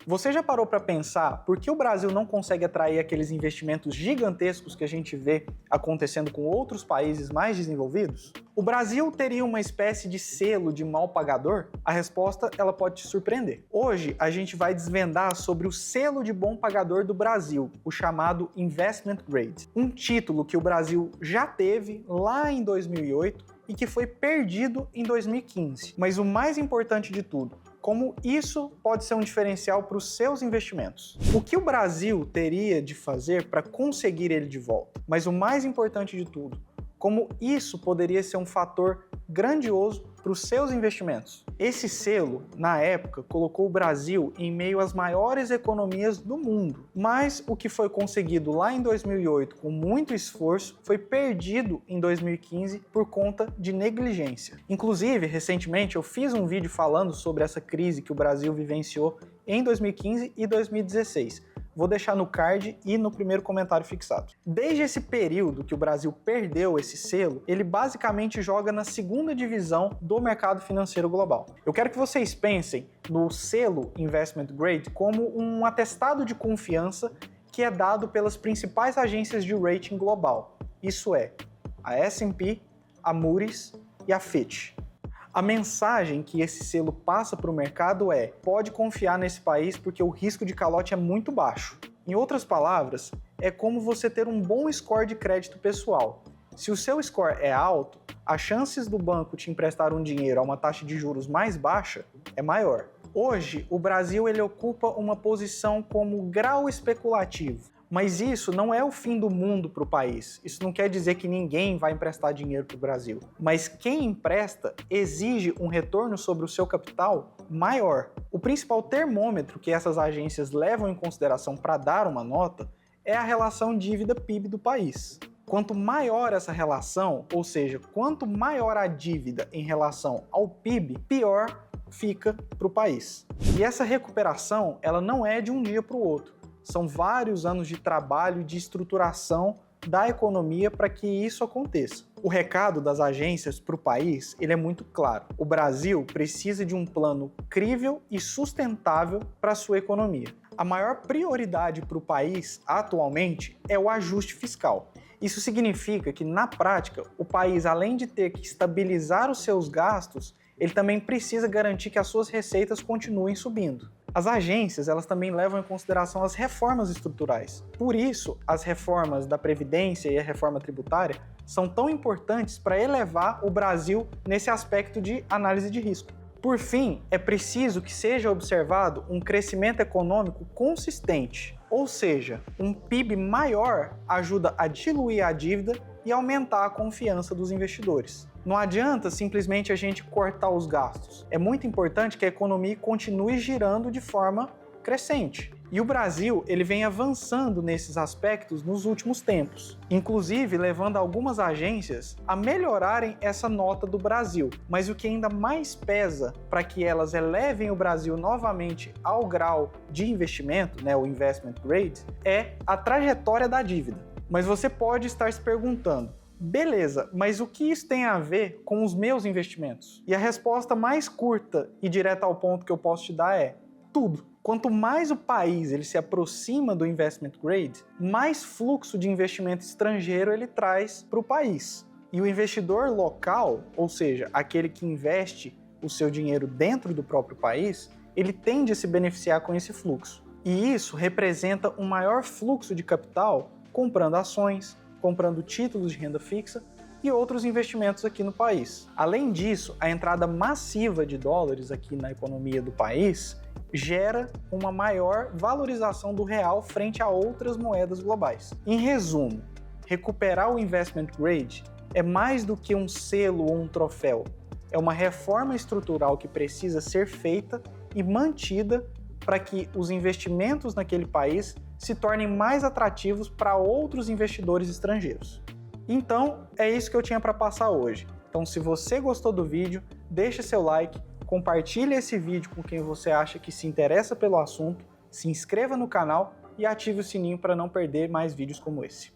Você já parou para pensar por que o Brasil não consegue atrair aqueles investimentos gigantescos que a gente vê acontecendo com outros países mais desenvolvidos? O Brasil teria uma espécie de selo de mal pagador? A resposta ela pode te surpreender. Hoje a gente vai desvendar sobre o selo de bom pagador do Brasil, o chamado Investment Grade. Um título que o Brasil já teve lá em 2008 e que foi perdido em 2015. Mas o mais importante de tudo, como isso pode ser um diferencial para os seus investimentos. O que o Brasil teria de fazer para conseguir ele de volta? Mas o mais importante de tudo, como isso poderia ser um fator grandioso para os seus investimentos. Esse selo, na época, colocou o Brasil em meio às maiores economias do mundo, mas o que foi conseguido lá em 2008 com muito esforço foi perdido em 2015 por conta de negligência. Inclusive, recentemente eu fiz um vídeo falando sobre essa crise que o Brasil vivenciou em 2015 e 2016. Vou deixar no card e no primeiro comentário fixado. Desde esse período que o Brasil perdeu esse selo, ele basicamente joga na segunda divisão do mercado financeiro global. Eu quero que vocês pensem no selo Investment Grade como um atestado de confiança que é dado pelas principais agências de rating global. Isso é, a S&P, a Moody's e a Fitch. A mensagem que esse selo passa para o mercado é: pode confiar nesse país porque o risco de calote é muito baixo. Em outras palavras, é como você ter um bom score de crédito pessoal. Se o seu score é alto, as chances do banco te emprestar um dinheiro a uma taxa de juros mais baixa é maior. Hoje, o Brasil ele ocupa uma posição como grau especulativo. Mas isso não é o fim do mundo para o país. Isso não quer dizer que ninguém vai emprestar dinheiro para o Brasil. Mas quem empresta exige um retorno sobre o seu capital maior. O principal termômetro que essas agências levam em consideração para dar uma nota é a relação dívida-PIB do país. Quanto maior essa relação, ou seja, quanto maior a dívida em relação ao PIB, pior fica para o país. E essa recuperação ela não é de um dia para o outro. São vários anos de trabalho e de estruturação da economia para que isso aconteça. O recado das agências para o país ele é muito claro. O Brasil precisa de um plano crível e sustentável para a sua economia. A maior prioridade para o país atualmente é o ajuste fiscal. Isso significa que, na prática, o país, além de ter que estabilizar os seus gastos, ele também precisa garantir que as suas receitas continuem subindo. As agências elas também levam em consideração as reformas estruturais. Por isso, as reformas da Previdência e a reforma tributária são tão importantes para elevar o Brasil nesse aspecto de análise de risco. Por fim, é preciso que seja observado um crescimento econômico consistente, ou seja, um PIB maior ajuda a diluir a dívida e aumentar a confiança dos investidores. Não adianta simplesmente a gente cortar os gastos. É muito importante que a economia continue girando de forma crescente. E o Brasil ele vem avançando nesses aspectos nos últimos tempos, inclusive levando algumas agências a melhorarem essa nota do Brasil. Mas o que ainda mais pesa para que elas elevem o Brasil novamente ao grau de investimento, o Investment Grade, é a trajetória da dívida. Mas você pode estar se perguntando: beleza, mas o que isso tem a ver com os meus investimentos? E a resposta mais curta e direta ao ponto que eu posso te dar é: tudo. Quanto mais o país ele se aproxima do Investment Grade, mais fluxo de investimento estrangeiro ele traz para o país. E o investidor local, ou seja, aquele que investe o seu dinheiro dentro do próprio país, ele tende a se beneficiar com esse fluxo. E isso representa um maior fluxo de capital comprando ações, comprando títulos de renda fixa e outros investimentos aqui no país. Além disso, a entrada massiva de dólares aqui na economia do país gera uma maior valorização do real frente a outras moedas globais. Em resumo, recuperar o Investment Grade é mais do que um selo ou um troféu. É uma reforma estrutural que precisa ser feita e mantida para que os investimentos naquele país se tornem mais atrativos para outros investidores estrangeiros. Então, é isso que eu tinha para passar hoje. Então, se você gostou do vídeo, deixa seu like, compartilhe esse vídeo com quem você acha que se interessa pelo assunto, se inscreva no canal e ative o sininho para não perder mais vídeos como esse.